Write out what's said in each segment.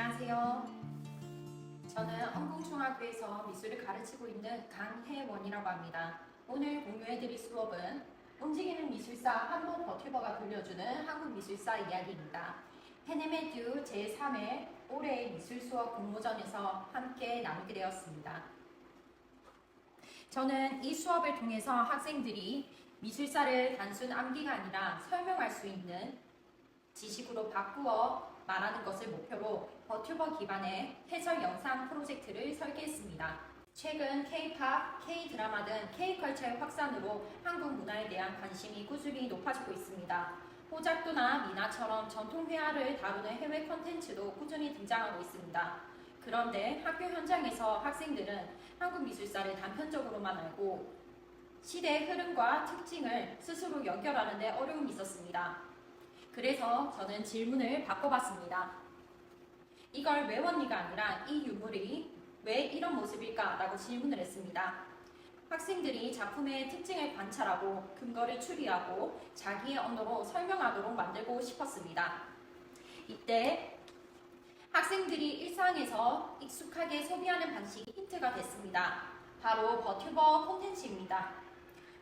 안녕하세요. 저는 엉궁중학교에서 미술을 가르치고 있는 강혜원이라고 합니다. 오늘 공유해드릴 수업은 움직이는 미술사 한복 버튜버가 들려주는 한국 미술사 이야기입니다. 헤네메듀 제3회 올해의 미술 수업 공모전에서 함께 나누게 되었습니다. 저는 이 수업을 통해서 학생들이 미술사를 단순 암기가 아니라 설명할 수 있는 지식으로 바꾸어 말하는 것을 목표로 버튜버 기반의 해설 영상 프로젝트를 설계했습니다. 최근 K-팝, K-드라마 등 K-컬처의 확산으로 한국 문화에 대한 관심이 꾸준히 높아지고 있습니다. 호작도나 미나처럼 전통 회화를 다루는 해외 콘텐츠도 꾸준히 등장하고 있습니다. 그런데 학교 현장에서 학생들은 한국 미술사를 단편적으로만 알고 시대의 흐름과 특징을 스스로 연결하는 데 어려움이 있었습니다. 그래서 저는 질문을 바꿔봤습니다. 이걸 외웠니가 아니라 이 유물이 왜 이런 모습일까? 라고 질문을 했습니다. 학생들이 작품의 특징을 관찰하고 근거를 추리하고 자기의 언어로 설명하도록 만들고 싶었습니다. 이때 학생들이 일상에서 익숙하게 소비하는 방식이 힌트가 됐습니다. 바로 버튜버 콘텐츠입니다.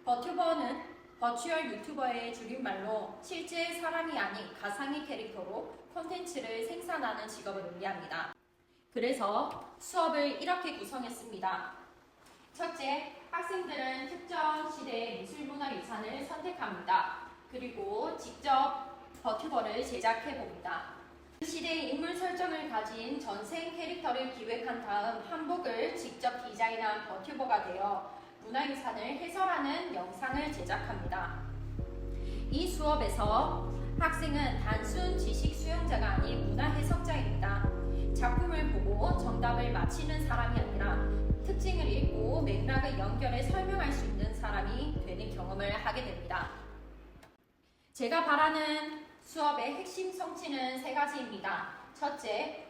버튜버는 버추얼 유튜버의 줄임말로 실제 사람이 아닌 가상의 캐릭터로 콘텐츠를 생산하는 직업을 의미합니다. 그래서 수업을 이렇게 구성했습니다. 첫째, 학생들은 특정 시대의 미술문화유산을 선택합니다. 그리고 직접 버튜버를 제작해봅니다. 그 시대의 인물 설정을 가진 전생 캐릭터를 기획한 다음 한복을 직접 디자인한 버튜버가 되어 문화유산을 해설하는 영상을 제작합니다. 이 수업에서 학생은 단순 지식 수용자가 아닌 문화 해석자입니다. 작품을 보고 정답을 맞히는 사람이 아니라 특징을 읽고 맥락을 연결해 설명할 수 있는 사람이 되는 경험을 하게 됩니다. 제가 바라는 수업의 핵심 성취는 세 가지입니다. 첫째,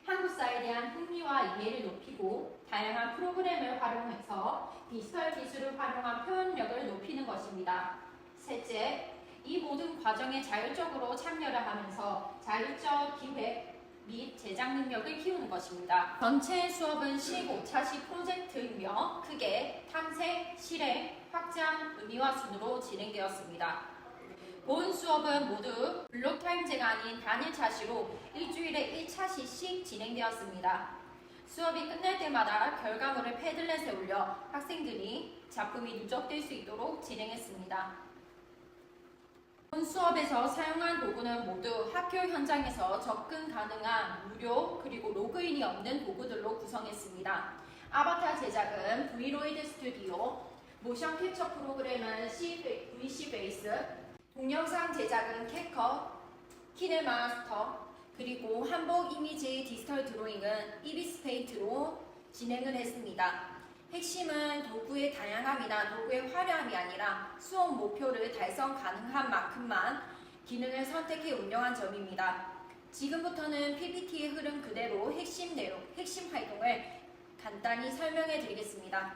한국사에 대한 흥미와 이해를 높이고 다양한 프로그램을 활용해서 디지털 기술을 활용한 표현력을 높이는 것입니다. 셋째, 이 모든 과정에 자율적으로 참여를 하면서 자율적 기획 및 제작 능력을 키우는 것입니다. 전체 수업은 15차시 프로젝트이며 크게 탐색, 실행, 확장, 의미화 순으로 진행되었습니다. 본 수업은 모두 블록타임제가 아닌 단일 차시로 일주일에 1차시씩 진행되었습니다. 수업이 끝날 때마다 결과물을 패들렛에 올려 학생들이 작품이 누적될 수 있도록 진행했습니다. 본 수업에서 사용한 도구는 모두 학교 현장에서 접근 가능한 무료 그리고 로그인이 없는 도구들로 구성했습니다. 아바타 제작은 브이로이드 스튜디오, 모션 캡처 프로그램은 VC 베이스, 동영상 제작은 캡컷, 키네마스터, 그리고 한복 이미지 디지털 드로잉은 이비스 페인트로 진행을 했습니다. 핵심은 도구의 다양함이나 도구의 화려함이 아니라 수업 목표를 달성 가능한 만큼만 기능을 선택해 운영한 점입니다. 지금부터는 PPT의 흐름 그대로 핵심 내용, 핵심 활동을 간단히 설명해 드리겠습니다.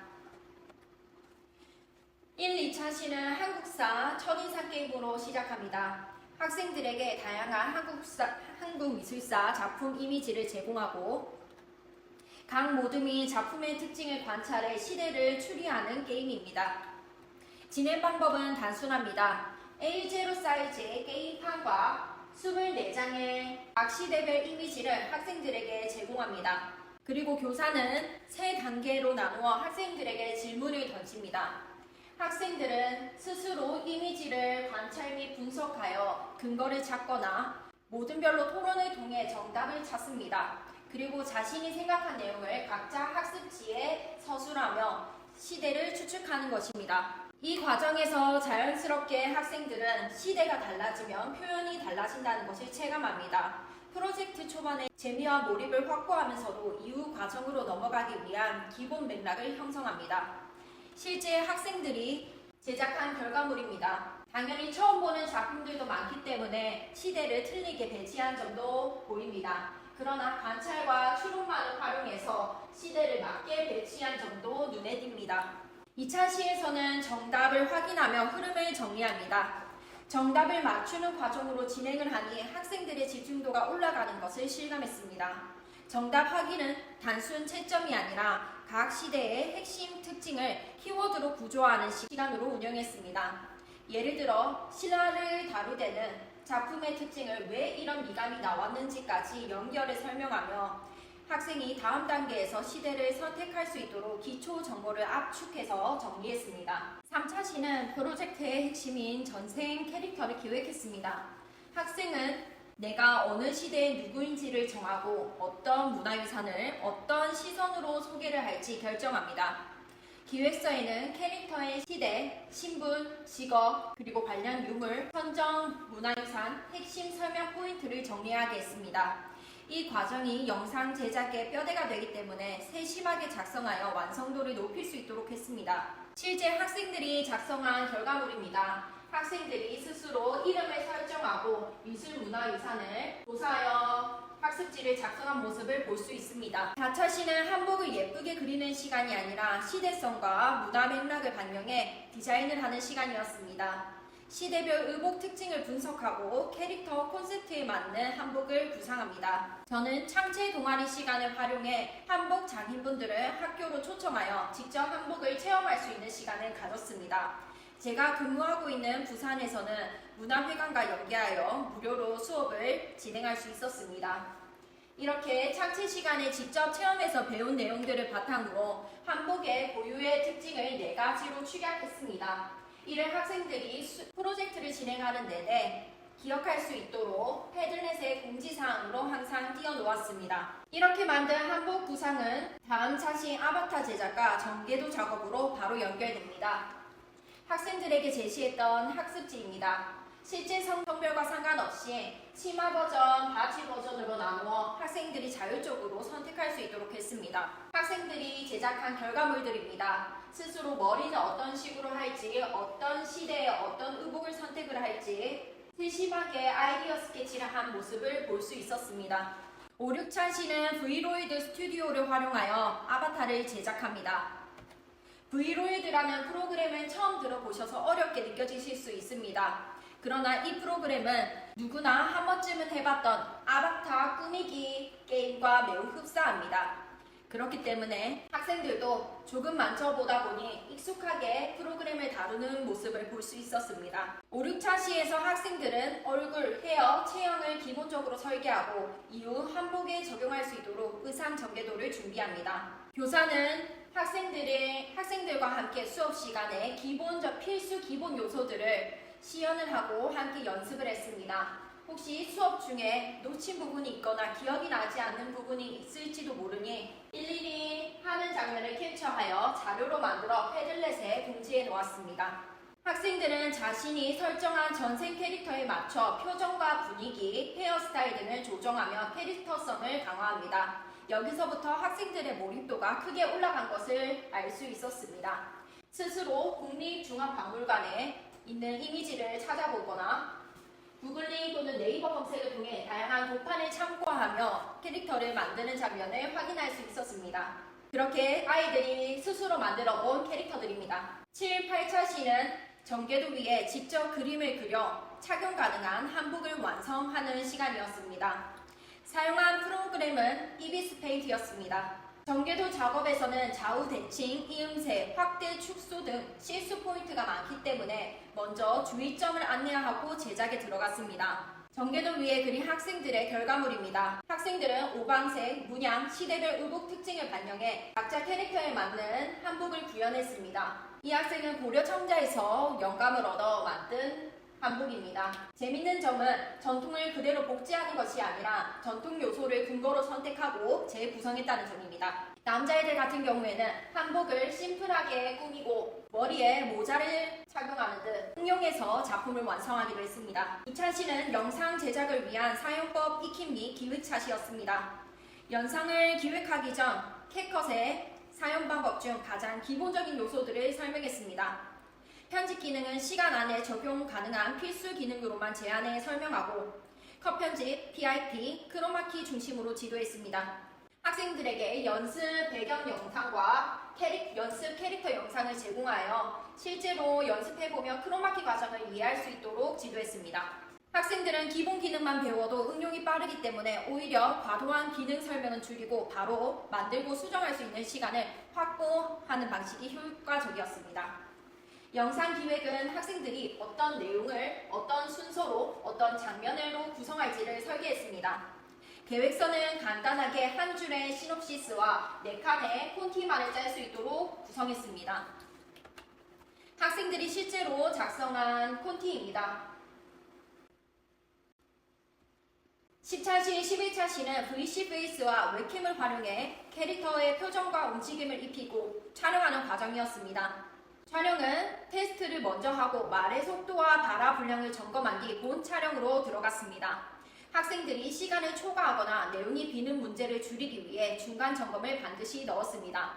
1, 2차 시는 한국사 첫인상 게임으로 시작합니다. 학생들에게 다양한 한국 미술사 작품 이미지를 제공하고 각 모둠이 작품의 특징을 관찰해 시대를 추리하는 게임입니다. 진행 방법은 단순합니다. A0 사이즈의 게임판과 24장의 각 시대별 이미지를 학생들에게 제공합니다. 그리고 교사는 3단계로 나누어 학생들에게 질문을 던집니다. 학생들은 스스로 이미지를 관찰 및 분석하여 근거를 찾거나 모둠별로 토론을 통해 정답을 찾습니다. 그리고 자신이 생각한 내용을 각자 학습지에 서술하며 시대를 추측하는 것입니다. 이 과정에서 자연스럽게 학생들은 시대가 달라지면 표현이 달라진다는 것을 체감합니다. 프로젝트 초반에 재미와 몰입을 확보하면서도 이후 과정으로 넘어가기 위한 기본 맥락을 형성합니다. 실제 학생들이 제작한 결과물입니다. 당연히 처음 보는 작품들도 많기 때문에 시대를 틀리게 배치한 점도 보입니다. 그러나 관찰과 추론만을 활용해서 시대를 맞게 배치한 점도 눈에 띕니다. 2차 시에서는 정답을 확인하며 흐름을 정리합니다. 정답을 맞추는 과정으로 진행을 하니 학생들의 집중도가 올라가는 것을 실감했습니다. 정답 확인은 단순 채점이 아니라 각 시대의 핵심 특징을 키워드로 구조화하는 시간으로 운영했습니다. 예를 들어 신화를 다룰 때는 작품의 특징을 왜 이런 미감이 나왔는지까지 연결해 설명하며 학생이 다음 단계에서 시대를 선택할 수 있도록 기초 정보를 압축해서 정리했습니다. 3차 시는 프로젝트의 핵심인 전생 캐릭터를 기획했습니다. 학생은 내가 어느 시대의 누구인지를 정하고 어떤 문화유산을 어떤 시선으로 소개를 할지 결정합니다. 기획서에는 캐릭터의 시대, 신분, 직업, 그리고 관련 유물, 선정, 문화유산, 핵심 설명 포인트를 정리하게 했습니다. 이 과정이 영상 제작의 뼈대가 되기 때문에 세심하게 작성하여 완성도를 높일 수 있도록 했습니다. 실제 학생들이 작성한 결과물입니다. 학생들이 스스로 이름을 설정하고 미술문화유산을 조사하여 학습지를 작성한 모습을 볼 수 있습니다. 4차 시는 한복을 예쁘게 그리는 시간이 아니라 시대성과 문화 맥락을 반영해 디자인을 하는 시간이었습니다. 시대별 의복 특징을 분석하고 캐릭터 콘셉트에 맞는 한복을 구상합니다. 저는 창체 동아리 시간을 활용해 한복 장인분들을 학교로 초청하여 직접 한복을 체험할 수 있는 시간을 가졌습니다. 제가 근무하고 있는 부산에서는 문화회관과 연계하여 무료로 수업을 진행할 수 있었습니다. 이렇게 창체 시간에 직접 체험해서 배운 내용들을 바탕으로 한복의 고유의 특징을 4가지로 축약했습니다. 이를 학생들이 프로젝트를 진행하는 내내 기억할 수 있도록 패들렛의 공지사항으로 항상 띄워놓았습니다. 이렇게 만든 한복 구상은 다음 차시 아바타 제작과 전개도 작업으로 바로 연결됩니다. 학생들에게 제시했던 학습지입니다. 실제 성별과 상관없이 치마 버전, 바지 버전으로 나누어 학생들이 자율적으로 선택할 수 있도록 했습니다. 학생들이 제작한 결과물들입니다. 스스로 머리는 어떤 식으로 할지, 어떤 시대에 어떤 의복을 선택을 할지 세심하게 아이디어 스케치를 한 모습을 볼 수 있었습니다. 5, 6차 시는 브이로이드 스튜디오를 활용하여 아바타를 제작합니다. 브이로이드라는 프로그램을 처음 들어보셔서 어렵게 느껴지실 수 있습니다. 그러나 이 프로그램은 누구나 한 번쯤은 해봤던 아바타 꾸미기 게임과 매우 흡사합니다. 그렇기 때문에 학생들도 조금 만져보다 보니 익숙하게 프로그램을 다루는 모습을 볼 수 있었습니다. 5, 6차 시에서 학생들은 얼굴, 헤어, 체형을 기본적으로 설계하고 이후 한복에 적용할 수 있도록 의상 전개도를 준비합니다. 교사는 학생들과 함께 수업 시간에 필수 기본 요소들을 시연을 하고 함께 연습을 했습니다. 혹시 수업 중에 놓친 부분이 있거나 기억이 나지 않는 부분이 있을지도 모르니 일일이 하는 장면을 캡처하여 자료로 만들어 패들렛에 공지해 놓았습니다. 학생들은 자신이 설정한 전생 캐릭터에 맞춰 표정과 분위기, 헤어스타일 등을 조정하며 캐릭터성을 강화합니다. 여기서부터 학생들의 몰입도가 크게 올라간 것을 알 수 있었습니다. 스스로 국립중앙박물관에 있는 이미지를 찾아보거나 구글링 또는 네이버 검색을 통해 다양한 도판을 참고하며 캐릭터를 만드는 장면을 확인할 수 있었습니다. 그렇게 아이들이 스스로 만들어 본 캐릭터들입니다. 7, 8차 시는 전개도 위에 직접 그림을 그려 착용 가능한 한복을 완성하는 시간이었습니다. 사용한 프로그램은 이비스 페인트였습니다. 전개도 작업에서는 좌우 대칭, 이음새, 확대, 축소 등 실수 포인트가 많기 때문에 먼저 주의점을 안내하고 제작에 들어갔습니다. 전개도 위에 그린 학생들의 결과물입니다. 학생들은 오방색, 문양, 시대별 의복 특징을 반영해 각자 캐릭터에 맞는 한복을 구현했습니다. 이 학생은 고려 청자에서 영감을 얻어 만든 한복입니다. 재밌는 점은 전통을 그대로 복제하는 것이 아니라 전통 요소를 근거로 선택하고 재구성했다는 점입니다. 남자애들 같은 경우에는 한복을 심플하게 꾸미고 머리에 모자를 착용하는 듯 응용해서 작품을 완성하기로 했습니다. 2차 시는 영상 제작을 위한 사용법 익힘 및 기획 차시였습니다. 영상을 기획하기 전 캡컷의 사용 방법 중 가장 기본적인 요소들을 설명했습니다. 편집 기능은 시간 안에 적용 가능한 필수 기능으로만 제한해 설명하고 컷 편집, PIP, 크로마키 중심으로 지도했습니다. 학생들에게 연습 배경 영상과 연습 캐릭터 영상을 제공하여 실제로 연습해보며 크로마키 과정을 이해할 수 있도록 지도했습니다. 학생들은 기본 기능만 배워도 응용이 빠르기 때문에 오히려 과도한 기능 설명은 줄이고 바로 만들고 수정할 수 있는 시간을 확보하는 방식이 효과적이었습니다. 영상 기획은 학생들이 어떤 내용을 어떤 순서로 어떤 장면으로 구성할지를 설계했습니다. 계획서는 간단하게 한 줄의 시놉시스와 4칸의 콘티만을 짤 수 있도록 구성했습니다. 학생들이 실제로 작성한 콘티입니다. 10차 시, 11차 시는 VC 베이스와 웹캠을 활용해 캐릭터의 표정과 움직임을 입히고 촬영하는 과정이었습니다. 촬영은 테스트를 먼저 하고 말의 속도와 발화 분량을 점검한 뒤 본 촬영으로 들어갔습니다. 학생들이 시간을 초과하거나 내용이 비는 문제를 줄이기 위해 중간 점검을 반드시 넣었습니다.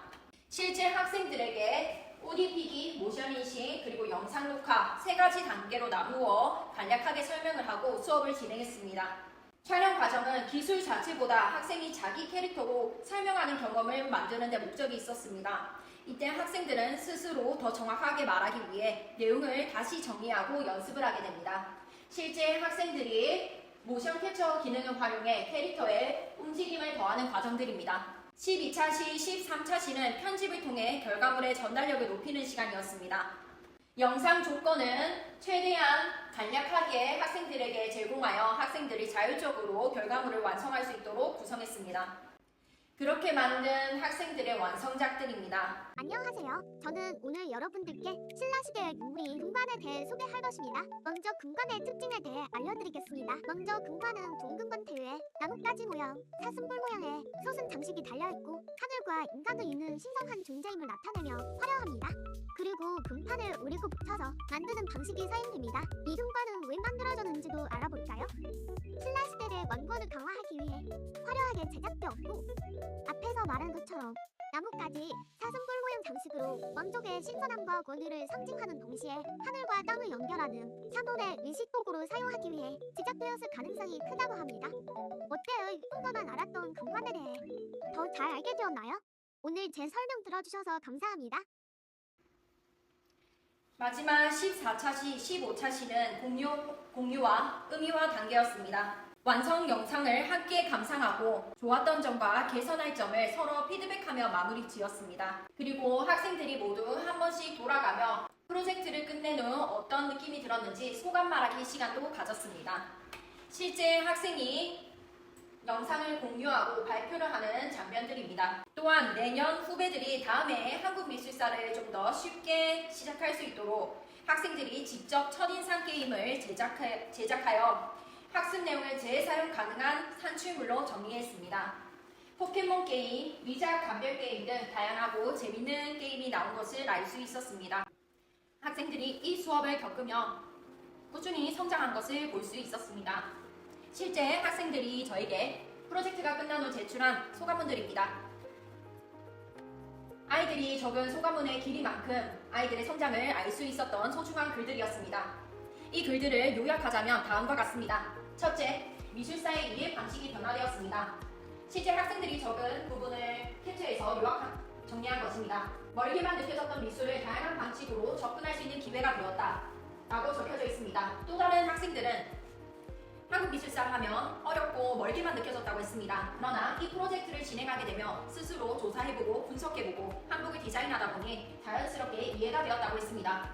실제 학생들에게 ODP기, 모션인식, 그리고 영상 녹화 3가지 단계로 나누어 간략하게 설명을 하고 수업을 진행했습니다. 촬영 과정은 기술 자체보다 학생이 자기 캐릭터로 설명하는 경험을 만드는 데 목적이 있었습니다. 이때 학생들은 스스로 더 정확하게 말하기 위해 내용을 다시 정리하고 연습을 하게 됩니다. 실제 학생들이 모션 캡처 기능을 활용해 캐릭터의 움직임을 더하는 과정들입니다. 12차 시, 13차 시는 편집을 통해 결과물의 전달력을 높이는 시간이었습니다. 영상 조건은 최대한 간략하게 학생들에게 제공하여 학생들이 자율적으로 결과물을 완성할 수 있도록 구성했습니다. 그렇게 만든 학생들의 완성작들입니다. 안녕하세요. 저는 오늘 여러분들께 신라시대의 유물이 금관에 대해 소개할 것입니다. 먼저 금관의 특징에 대해 알려드리겠습니다. 먼저 금관은 동금관 태유에 나뭇가지 모양, 사슴뿔 모양의 솟은 장식이 달려있고 하늘과 인간을 잇는 신성한 존재임을 나타내며 화려합니다. 그리고 금판을 오리고 붙여서 만드는 방식이 사용됩니다. 이 금관은 왜 만들어졌는지도 알아볼까요? 신라시대의 왕권을 강화하기 위해 화려하게 제작되었고 앞에서 말한 것처럼 나뭇가지, 사슴뿔 모양 장식으로 왕족의 신선함과 권위를 상징하는 동시에 하늘과 땅을 연결하는 산원의 의식도구로 사용하기 위해 제작되었을 가능성이 크다고 합니다. 어때요? 이쁜 것만 알았던 금관에 대해 더 잘 알게 되었나요? 오늘 제 설명 들어주셔서 감사합니다. 마지막 14차 시, 15차 시는 공유와 의미화 단계였습니다. 완성 영상을 함께 감상하고 좋았던 점과 개선할 점을 서로 피드백하며 마무리 지었습니다. 그리고 학생들이 모두 한 번씩 돌아가며 프로젝트를 끝낸 후 어떤 느낌이 들었는지 소감 말하기 시간도 가졌습니다. 실제 학생이 영상을 공유하고 발표를 하는 장면들입니다. 또한 내년 후배들이 다음에 한국미술사를 좀 더 쉽게 시작할 수 있도록 학생들이 직접 첫인상 게임을 제작하여 학습 내용을 재사용 가능한 산출물로 정리했습니다. 포켓몬 게임, 위작 감별 게임 등 다양하고 재밌는 게임이 나온 것을 알 수 있었습니다. 학생들이 이 수업을 겪으며 꾸준히 성장한 것을 볼 수 있었습니다. 실제 학생들이 저에게 프로젝트가 끝난 후 제출한 소감문들입니다. 아이들이 적은 소감문의 길이만큼 아이들의 성장을 알 수 있었던 소중한 글들이었습니다. 이 글들을 요약하자면 다음과 같습니다. 첫째, 미술사의 이해 방식이 변화되었습니다. 실제 학생들이 적은 부분을 캡처해서 정리한 것입니다. 멀게만 느껴졌던 미술을 다양한 방식으로 접근할 수 있는 기회가 되었다 라고 적혀져 있습니다. 또 다른 학생들은 한국미술사 하면 어렵고 멀게만 느껴졌다고 했습니다. 그러나 이 프로젝트를 진행하게 되며 스스로 조사해보고 분석해보고 한복을 디자인하다 보니 자연스럽게 이해가 되었다고 했습니다.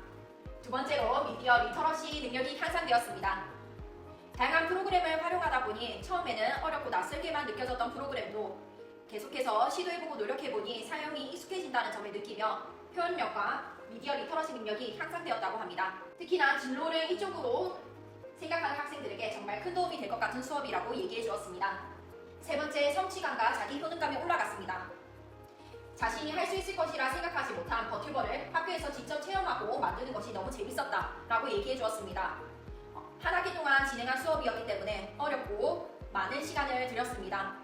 두 번째로 미디어 리터러시 능력이 향상되었습니다. 다양한 프로그램을 활용하다 보니 처음에는 어렵고 낯설게만 느껴졌던 프로그램도 계속해서 시도해보고 노력해보니 사용이 익숙해진다는 점을 느끼며 표현력과 미디어 리터러시 능력이 향상되었다고 합니다. 특히나 진로를 이쪽으로 생각하는 학생들에게 정말 큰 도움이 될 것 같은 수업이라고 얘기해 주었습니다. 세 번째, 성취감과 자기 효능감이 올라갔습니다. 자신이 할 수 있을 것이라 생각하지 못한 버튜버를 학교에서 직접 체험하고 만드는 것이 너무 재밌었다 라고 얘기해 주었습니다. 한 학기 동안 진행한 수업이었기 때문에 어렵고 많은 시간을 들였습니다.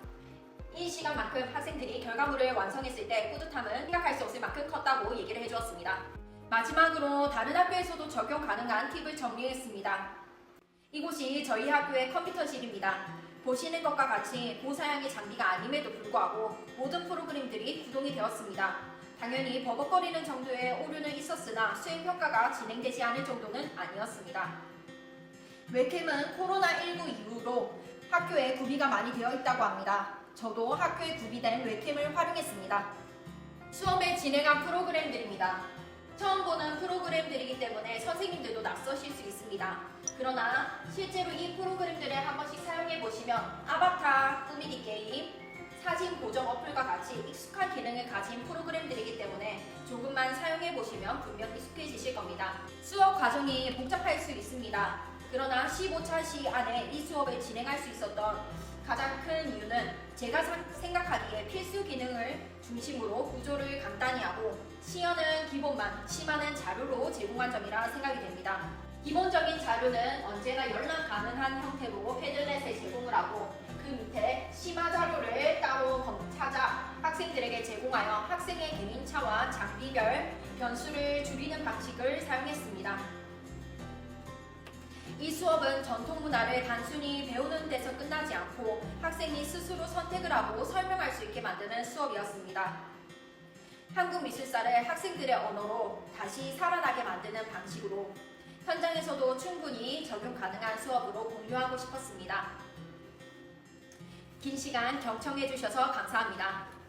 이 시간만큼 학생들이 결과물을 완성했을 때 뿌듯함은 생각할 수 없을 만큼 컸다고 얘기를 해주었습니다. 마지막으로 다른 학교에서도 적용 가능한 팁을 정리했습니다. 이곳이 저희 학교의 컴퓨터실입니다. 보시는 것과 같이 고사양의 장비가 아님에도 불구하고 모든 프로그램들이 구동이 되었습니다. 당연히 버벅거리는 정도의 오류는 있었으나 수행평가가 진행되지 않을 정도는 아니었습니다. 웹캠은 코로나19 이후로 학교에 구비가 많이 되어 있다고 합니다. 저도 학교에 구비된 웹캠을 활용했습니다. 수업을 진행한 프로그램들입니다. 처음 보는 프로그램들이기 때문에 선생님들도 낯서실 수 있습니다. 그러나 실제로 이 프로그램들을 한 번씩 사용해 보시면 아바타, 꾸미기 게임, 사진 보정 어플과 같이 익숙한 기능을 가진 프로그램들이기 때문에 조금만 사용해 보시면 분명 익숙해지실 겁니다. 수업 과정이 복잡할 수 있습니다. 그러나 15차 시 안에 이 수업을 진행할 수 있었던 가장 큰 이유는 제가 생각하기에 필수 기능을 중심으로 구조를 간단히 하고 시연은 기본만, 심화는 자료로 제공한 점이라 생각이 됩니다. 기본적인 자료는 언제나 열람 가능한 형태로 헤드넷에 제공을 하고 그 밑에 심화 자료를 따로 찾아 학생들에게 제공하여 학생의 개인차와 장비별 변수를 줄이는 방식을 사용했습니다. 이 수업은 전통 문화를 단순히 배우는 데서 끝나지 않고 학생이 스스로 선택을 하고 설명할 수 있게 만드는 수업이었습니다. 한국 미술사를 학생들의 언어로 다시 살아나게 만드는 방식으로 현장에서도 충분히 적용 가능한 수업으로 공유하고 싶었습니다. 긴 시간 경청해 주셔서 감사합니다.